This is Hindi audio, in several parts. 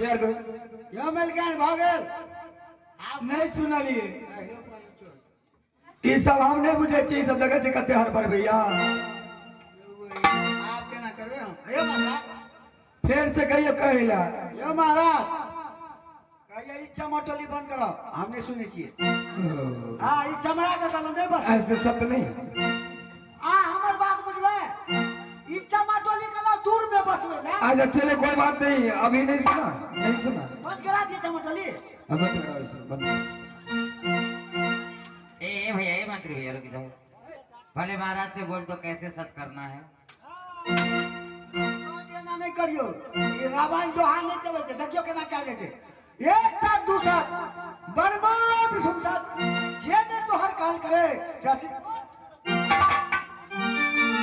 तैयार करो। यो मिल गया भागल आप नहीं सुनलिए ये सब हम नहीं बुझे छी सब जगह कते हर पर भैया आप केना करबे हम यो महाराज फिर से कहियो कहला यो महाराज कहिए ई चमटोली बंद करो हमने सुने छिए हां ई चमड़ा के चलो नहीं बस ऐसे शब्द नहीं। हमर बात बुझबे ई चमटोली के लो दूर में बसबे ना अच्छा चलो कोई बात नहीं, अभी नहीं सुना, नहीं सुना। बंद करा दिए चमटोली अब बंद करो इसे, बंद। ए भैया, ए मंत्री भैया रुक जाओ। भले महाराज से बोल तो कैसे सत करना है। सोचना नहीं करियो ये रावण दोहा नहीं चले छे देखियो केना कागे छे एक साथ दूसरा बर्मा भी सुनता जे ने तो हर काल करे शासी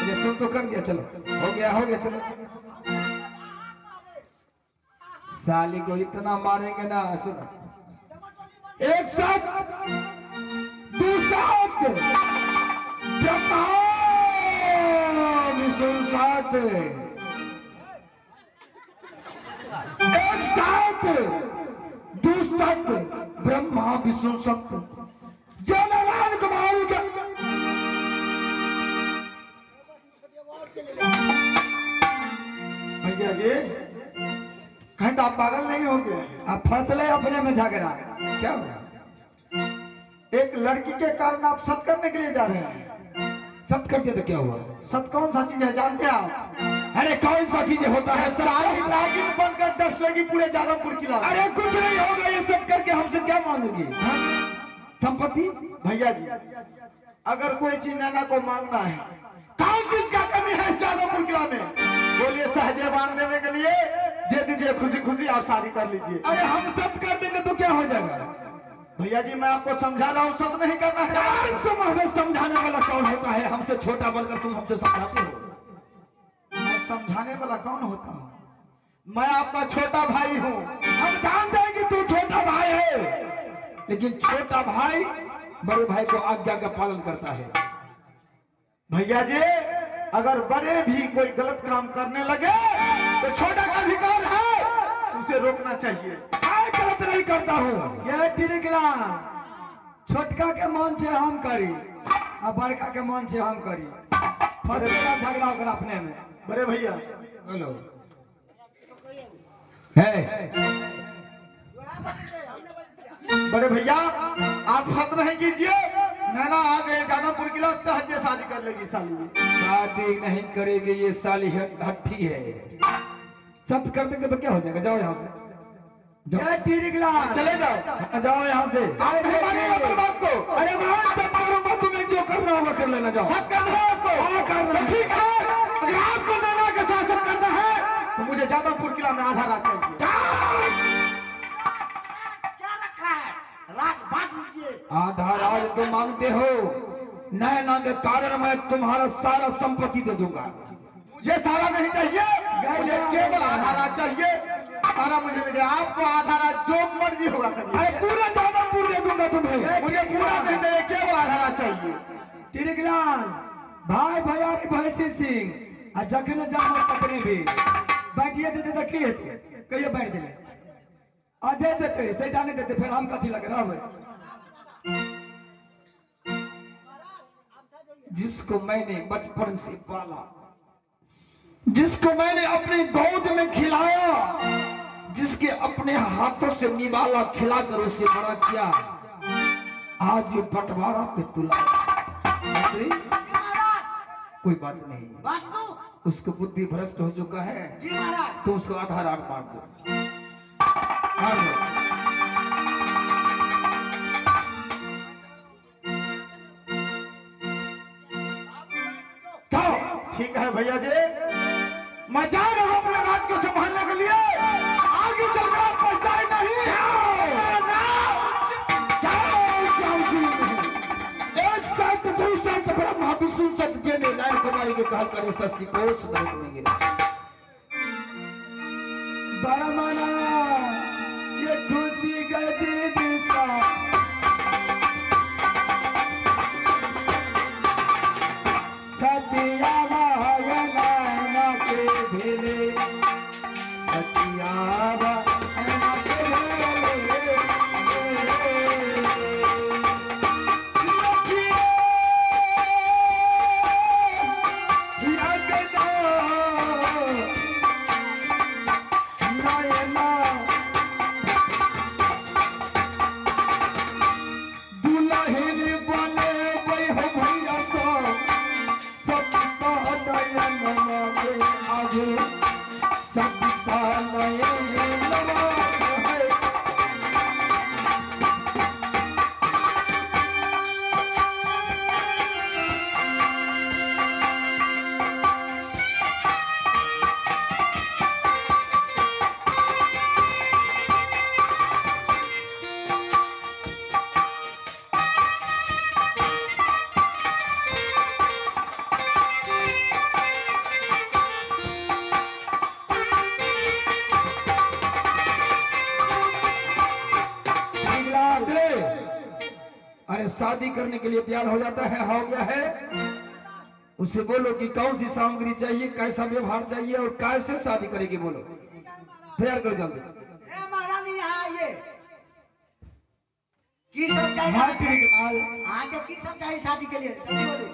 ये तुम तो कर दिया, चलो हो गया चलो। साली को इतना मारेंगे ना, सुना। एक साथ दूसरा ब्रह्मा विष्णु साथ, एक साथ दूसरा ब्रह्मा विष्णु सत्य जननारायण कुमारी के भैया जी कहीं तो आप पागल नहीं हो गए? आप फसले अपने में झगड़ा क्या हुआ? एक लड़की के कारण आप सत करने के लिए जा रहे हैं। सत करते तो क्या हुआ? सत कौन सा चीज है जानते हैं आप? अरे कौन सा चीज होता है? सारी नागिन बनकर दस लेगी पूरे जादवपुर किला। अरे कुछ नहीं होगा, ये सब करके हमसे क्या मांगेगी? संपत्ति? भैया जी अगर कोई चीज नैना को मांगना है, कौन चीज का कमी है जादवपुर किला में? बोलिए सहजे मांग लेने के लिए दे दीजिए, खुशी खुशी आप शादी कर लीजिए। अरे हम सब कर देंगे तो क्या हो जाएगा? भैया जी मैं आपको समझा रहा हूँ, सब नहीं करना है। हमें समझाने वाला कौन होता है? हमसे छोटा बनकर तुम हमसे समझाते हो। मैं समझाने वाला कौन होता हूँ? मैं आपका छोटा भाई हूँ। हम जानते हैं कि तू छोटा भाई है, लेकिन छोटा भाई बड़े भाई को आज्ञा का पालन करता है। भैया जी अगर बड़े भी कोई गलत काम करने लगे तो छोटा का अधिकार है उसे रोकना चाहिए। मैं गलत नहीं करता हूँ। यह टिरगला छोटका के मन से हम करी और बड़का के मन से हम करी, फसलेगा झगड़ा होकर अपने में। बड़े भैया बोलो है। बड़े भैया आप सत नहीं कीजिए, नैना आ गए जादवपुर किला, सहजे शादी कर लेगी साली। शादी नहीं करेगी ये साली हट्टी है। सत कर देंगे तो क्या हो जाएगा? जाओ यहाँ से, यह टिरगला चले जाओ, जाओ यहाँ से। आप नहीं मानिएगा अपनी बात को। अरे मैं सब करूंगा, तुम्हें जो करना होगा कर लेना। जाओ। सत करना है आपको? हाँ करना है। ठीक है, अगर आपको नैना के साथ सत करना है तो मुझे जादवपुर किला में आधा रात चाहिए। क्या रखा है राज बांट लीजिए। आधा राज तो मांगते हो, नैना के कारण मैं तुम्हारा सारा संपत्ति दे दूंगा। मुझे सारा नहीं चाहिए, मुझे केवल आधा रात चाहिए। सारा मुझे नहीं चाहिए, आपको आधा रात जो मर्जी होगा करिए। अरे पूरा जादवपुर दे दूंगा तुम्हें। मुझे पूरा नहीं चाहिए, केवल आधा रात चाहिए। टिरगलाल भाई भैयारी भैंसी सिंह आ जखन जाम तकने भी बैठिए देते तो की हेतु कहिए बैठ दिले आ दे देते सेटा नहीं देते फिर हम कथी लग रहा है। जिसको मैंने बचपन से पाला, जिसको मैंने अपनी गोद में खिलाया, जिसके अपने हाथों से निवाला खिलाकर उसे बड़ा किया, आज ये बंटवारा पे तुला। कोई बात नहीं, बांट दो उसको बुद्धि भ्रष्ट हो चुका है, जी महाराज। तो उसको आधा रात मार दो। मार दो। जाओ। ठीक है भैया जी, मैं जा रहा हूँ अपने राज को संभालने के लिए। आगे चलकर आप पछताए नहीं। एक साथ दूसरा ब्रह्मा विष्णु सत्य ने नारायण कुमारी के कहल करे शशि कोष नरक में गिरे। बरमना ये खुशी गदी दिशा सतिया नैना के भिले सतिया सबका नए नवाज है। अरे शादी करने के लिए तैयार हो जाता है, हो गया है। उसे बोलो कि कौन सी सामग्री चाहिए, कैसा व्यवहार चाहिए और कैसे शादी करेगी, बोलो तैयार करो जल्दी। ए महारानी यहाँ आइए। की सब चाहिए? आगे की सब चाहिए शादी के लिए? जल्दी बोलो।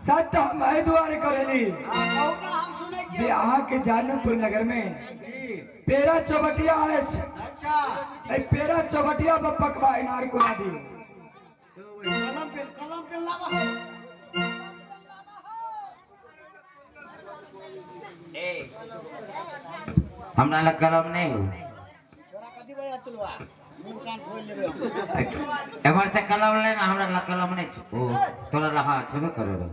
सट मैं दुआरे करेली कहू ना, हम सुनै जे छियै। अहाँ के जानपुर नगर में जी, पेरा चौबटिया अछि। अच्छा। ए पेरा चौबटिया पर पकवा इनार को ना दी। कलम पे लावा हो। हमरा लग कलम नहीं हो। छोरा कथी बजा चलवा? मुंह कान खोल लेबे। एमर से कलम लेना, हमरा लग कलम नहीं छै। ओ तोरा रहा छेबे करे रे।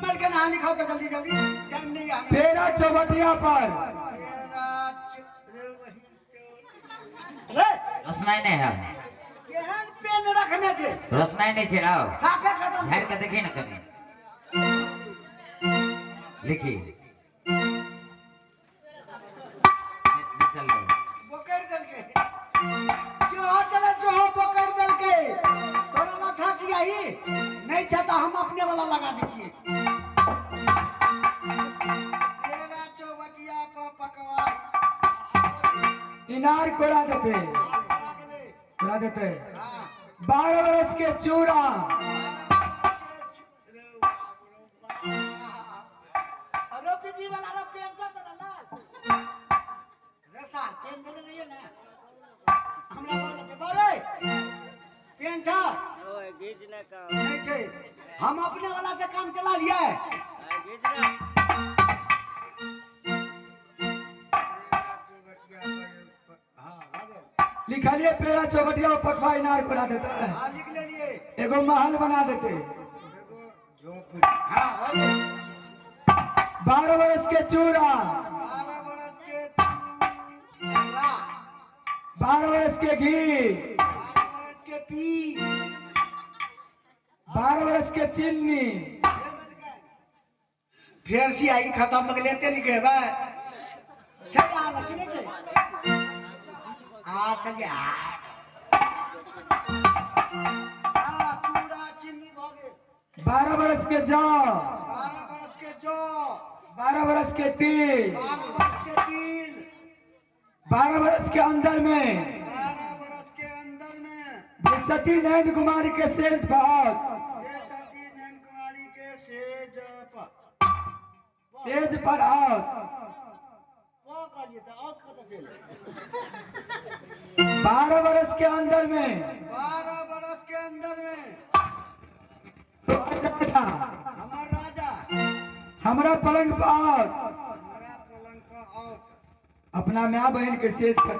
मल के नाम लिखाओ तो जल्दी जल्दी। टाइम नहीं है। पेरा चौबटिया पर रोशनाई नहीं है, केहन पेन रखने छे? रोशनाई नहीं छै। आओ साफे खत्म। झाड़ के देखी ना कनी, लिखी चल रहा। बोकर दल के जो चले जो बोकर दल के तोरा लठा छियाही नहीं छता हम अपने वाला लगा दै छियै। तेरा चौबटिया पर पकवाई इनार कोरा देते, कोरा देते। 12 बरस के चूड़ा, अरे पीपी वाला रो पेन तो तोरा लाल रसा पेन देले नहीं है ना? हमरा बोल के बोले पेन छ ओए घिच ना काम नहीं छै। हम अपने वाला से काम चला लिया है। घिच ना लिखलिए पेरा चौबटिया पर पकवा इनार कोरा देता है। हां लिख ले लिए। एगो महल बना देते। झोपड़ी हां बोले 12 बरस के चूड़ा, 12 बरस के चूड़ा, 12 बरस के घी, 12 बरस के पी, 12 बरस के चीनी। फिर सियाही खत्म मग लेते लिखे बा चल आ ना किने चल आ चल आ चूड़ा चीनी भगे 12 बरस के जौ, 12 बरस के जौ, 12 बरस के तिल, 12 बरस के तिल, 12 बरस के अंदर में 12 बरस के अंदर में सती नैन कुमारी के सेज भाग, ये सती नैन कुमारी के सेज पर आओ। वो कहिए तो औत कत से 12 बरस के अंदर में 12 बरस के अंदर में तो राजा हमार राजा हमारा पलंग पर आओ। हमारा पलंग पर औत अपना माँ बहन के सेज पर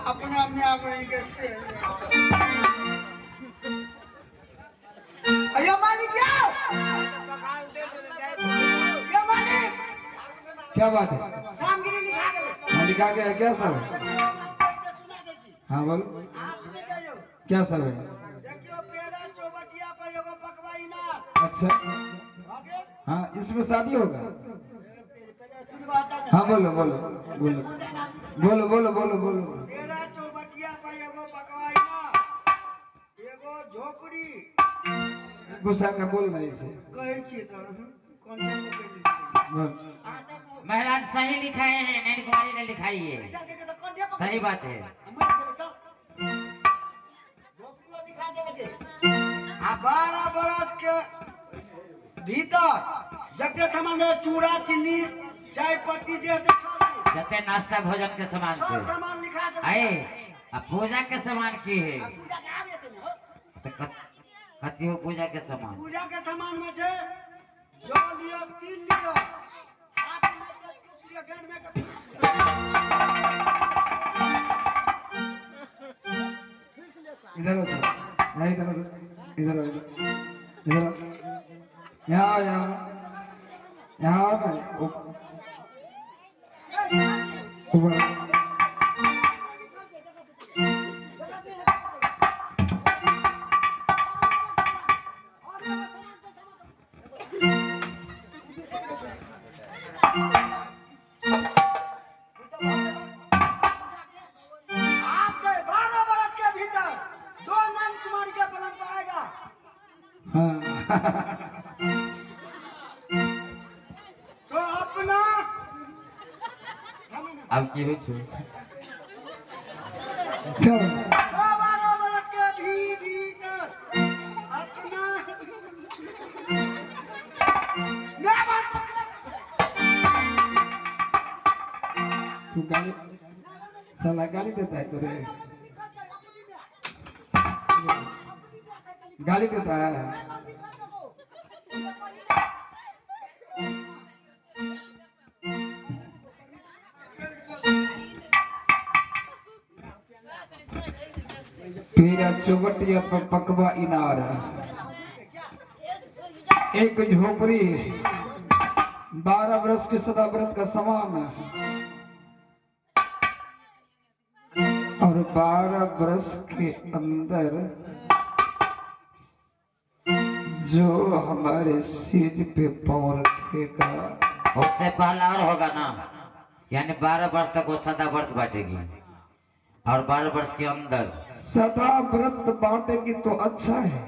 अपना में आप रही कैसे अयो मालिक जाओ यो मालिक क्या बात है? सामगिरी लिखा दे हाँ लिखा गया है, क्या सब है? सुना दे छी हाँ बोलो हां सुने जायो क्या सब है? देखियो पेड़ा चौबटिया पर एगो पकवाई ना अच्छा आगे हाँ इसमें शादी होगा? शुरुआत हाँ बोलो बोलो बोलो बोलो बोलो बोलो बोलो। पेड़ा चौबटिया पर एगो पकवाई ना एगो झोपड़ी गुस्सा का बोल रहे इसे कहै छी तो कौन सा पकड़ बोल। महाराज सही लिखाए हैं, नैन कुमारी ने लिखाई है। के तो कौन दे सही बात है। आ 12 बरस के भीतर जते सामान है चूड़ा चीनी चाय पत्ती जे हेतै सब जते नाश्ता भोजन के सामान सब छै सामान लिखा दे आए आ पूजा के सामान की है पूजा के आबे हेतै ने हो तो कथी हो पूजा के सामान पूजा के सामान में छै जल लियो 3 लियो हाथ में 30 लियो गेंद में के इधर आओ सर नहीं इधर आओ इधर आओ इधर आओ यहाँ यहाँ आओ भाई ऊपर आप से 12 बरस के भीतर 2 नंद कुमारी के पलंग पर आएगा हाँ तो अपना अब की होइ छै चलो 12 बरस के भीतर अपना ना बात तू गाली साला गाली देता है तुरे गाली देता है तेरा चौबटिया पर पकवा इनार एक झोपड़ी 12 वर्ष के सदाव्रत का समान और 12 वर्ष के अंदर जो हमारे सीध पे पाँव रखेगा उससे पहला और होगा ना यानी 12 वर्ष तक वो सदा व्रत बांटेगी और 12 वर्ष के अंदर सदा व्रत बांटेगी तो अच्छा है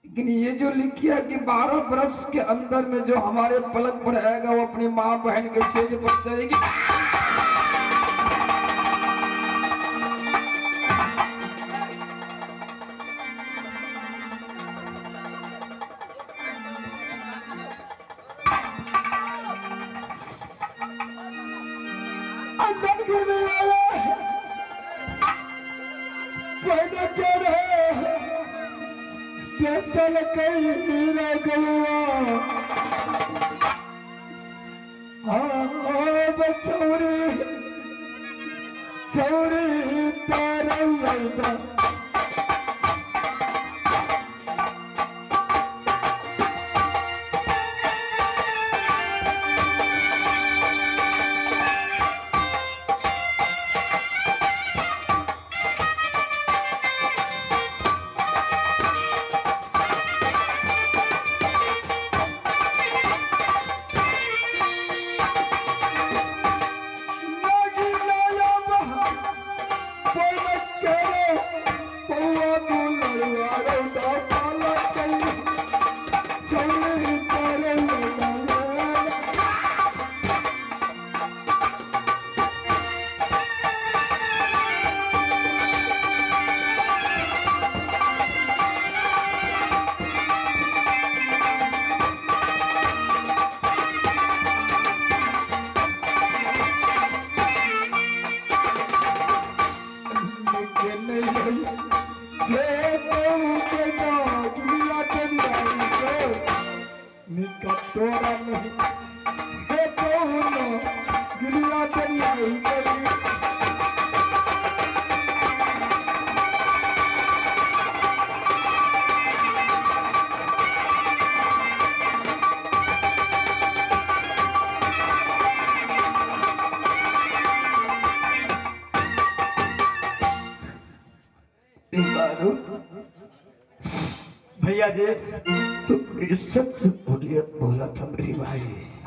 लेकिन ये जो लिखिया कि 12 वर्ष के अंदर में जो हमारे पलक पर आएगा वो अपनी माँ बहन के सेज पर जाएगी अंदर के में आया पहले क्या रहे जैसल कई हीरा गलुआ चौरी चौरी तारा भैया जी तो सच बोलिए बोला था मेरी भाई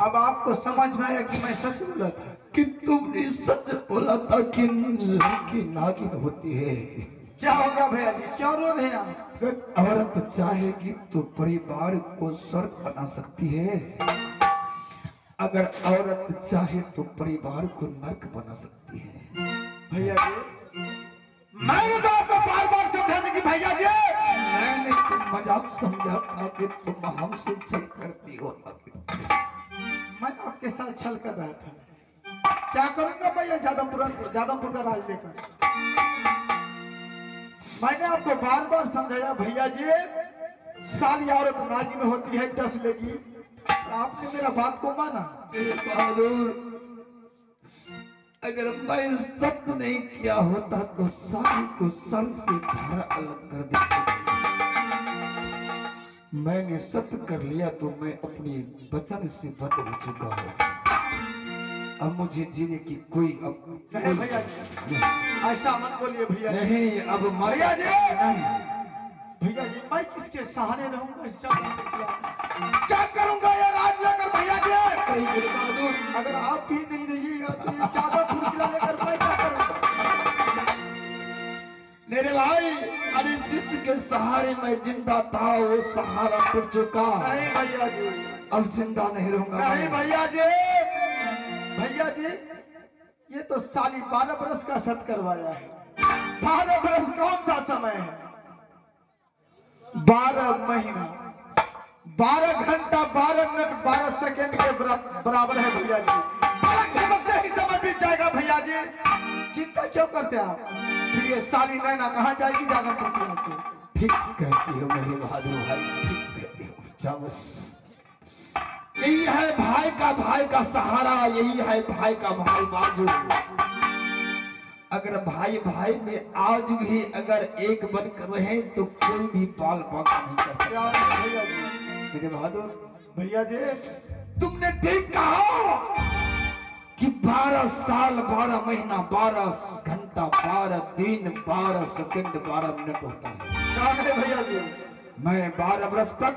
अब आपको समझ में आया कि मैं सच बोला था कि तुमने सच बोला था कि लड़की नागिन होती है। क्या होगा भैया जी क्यों रो रहे हैं आप अगर औरत चाहेगी तो परिवार को स्वर्ग बना सकती है, अगर औरत चाहे तो परिवार को नरक बना सकती है। भैया जी मैंने तो आपको बार बार समझाने की भैया जी मैंने तुम मजाक समझा था कि तुम हमसे छल करती हो ना आपके साथ छल कर रहा था। क्या करूंगा भैया जादवपुर का राज लेकर। मैंने आपको बार बार समझाया भैया जी, साली औरत नागिन होती है, डस लेगी। आपने मेरा बात को माना। मेरे बहादुर, अगर मैं सत्य नहीं किया होता तो साली को सर से धड़ अलग कर देता। मैंने सत्य कर लिया तो मैं अपने वचन से बद्ध हो चुका हूँ। अब मुझे जीने की कोई नहीं भैया जी, ऐसा मत बोलिए भैया जी। नहीं, अब भैया जी, नहीं। भैया जी, मैं किसके सहारे रहूंगा इस क्या करूंगा ये राज लेकर भैया जी। मेरे बहादुर, अगर आप भी नहीं रहिएगा तो ये जादवपुर किला लेकर मैं क्या करूंगा। मेरे भाई, अरे जिसके सहारे मैं जिंदा था वो सहारा टूट चुका। नहीं भैया जी, अब जिंदा नहीं रहूंगा। नहीं भैया जी, भैया जी, ये तो साली 12 बरस का सत करवाया है। 12 बरस कौन सा समय है? 12 महीना, 12 घंटा, 12 मिनट, 12 सेकेंड के बराबर है भैया जी। पलक झपकते ही समय बीत जाएगा भैया जी। चिंता क्यों करते आप? फिर ये साली नैना कहाँ जाएगी जादवपुर किला से? ठीक कहती हो मेरे बहादुर भाई, ठीक कहती हो। चाबस, यही है भाई का सहारा, यही है भाई का भाई बाजू। अगर भाई भाई में आज भी अगर एक बन कर रहे तो कोई भी बाल बांका नहीं कर सकता। क्या है भैया जी? मेरे बहादुर भैया जी, तुमने ठीक कहा कि 12 साल, 12 महीना, 12 घंटा, 12 दिन, 12 सेकंड, 12 मिनट होता है। क्या है भैया जी? मैं 12 वर्ष तक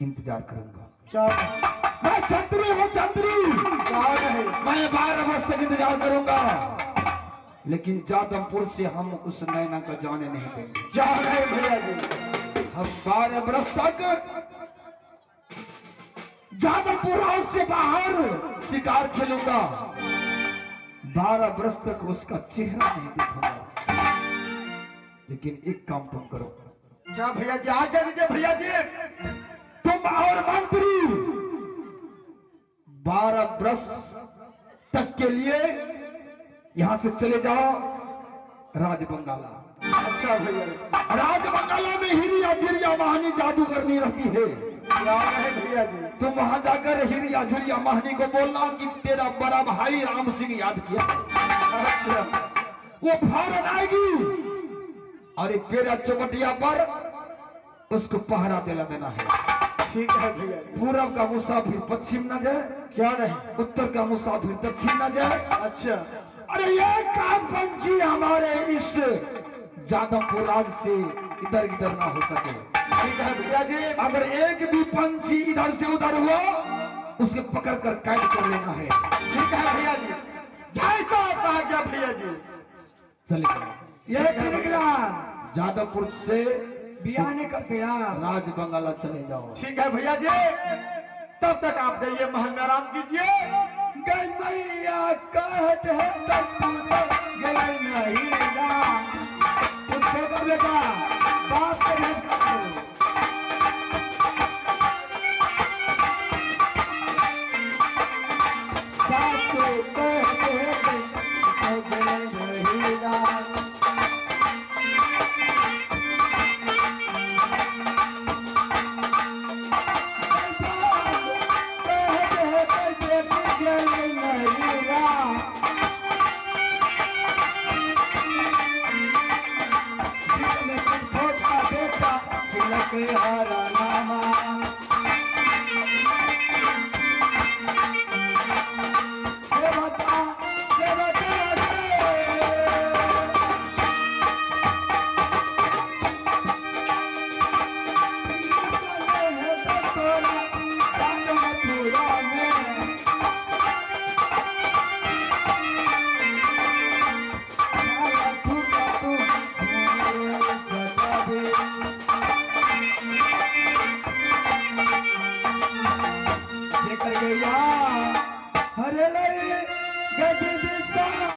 इंतजार करूंगा। क्या मैं छतरी हूँ, छतरी। क्या है? मैं 12 वर्ष तक इंतजार करूंगा, लेकिन जादवपुर से हम उस नैना को जाने नहीं देंगे। क्या है भैया जी? हम 12 वर्ष तक जादवपुर हाउस से बाहर शिकार खेलूंगा। 12 वर्ष तक उसका चेहरा नहीं देखूंगा। लेकिन एक काम तुम करो। क्या भैया जी? आज्ञा दीजिए भैया जी। तुम और मंत्री 12 वर्ष तक के लिए यहां से चले जाओ राजबंगाला। अच्छा भैया, राजबंगाला में हिरिया झिरिया महानी जादूगरनी रहती है। क्या है भैया जी? तुम वहां जाकर हिरिया झिरिया महानी को बोलना कि तेरा बड़ा भाई राम सिंह याद किया है। अच्छा, वो फौरन आएगी और एक पेड़ा चौपटिया पर उसको पहरा दिला देना है। ठीक है भैया जी। पूरब का मुसाफिर पश्चिम न जाए, क्या नहीं? उत्तर का मुसाफिर दक्षिण न जाए। अच्छा, अरे ये काम पंछी हमारे इस जादवपुर राज से इधर उधर ना हो सके। ठीक है भैया जी। अगर एक भी पंछी इधर से उधर हुआ उसे पकड़ कर कैद कर लेना है। ठीक है भैया जी, जैसा आपका आज्ञा भैया जी। चले जाओ। ये निकला जादवपुर से बिया नहीं करते यार। राजबंगाला चले जाओ। ठीक है भैया जी, तब तक आप जाइए महल में आराम कीजिए। गई मैया कहत है तब गई नहीं ना उसको कर बेटा बाप के भेद कर दो। सासू कहते हैं तब गई नहीं ना। हरा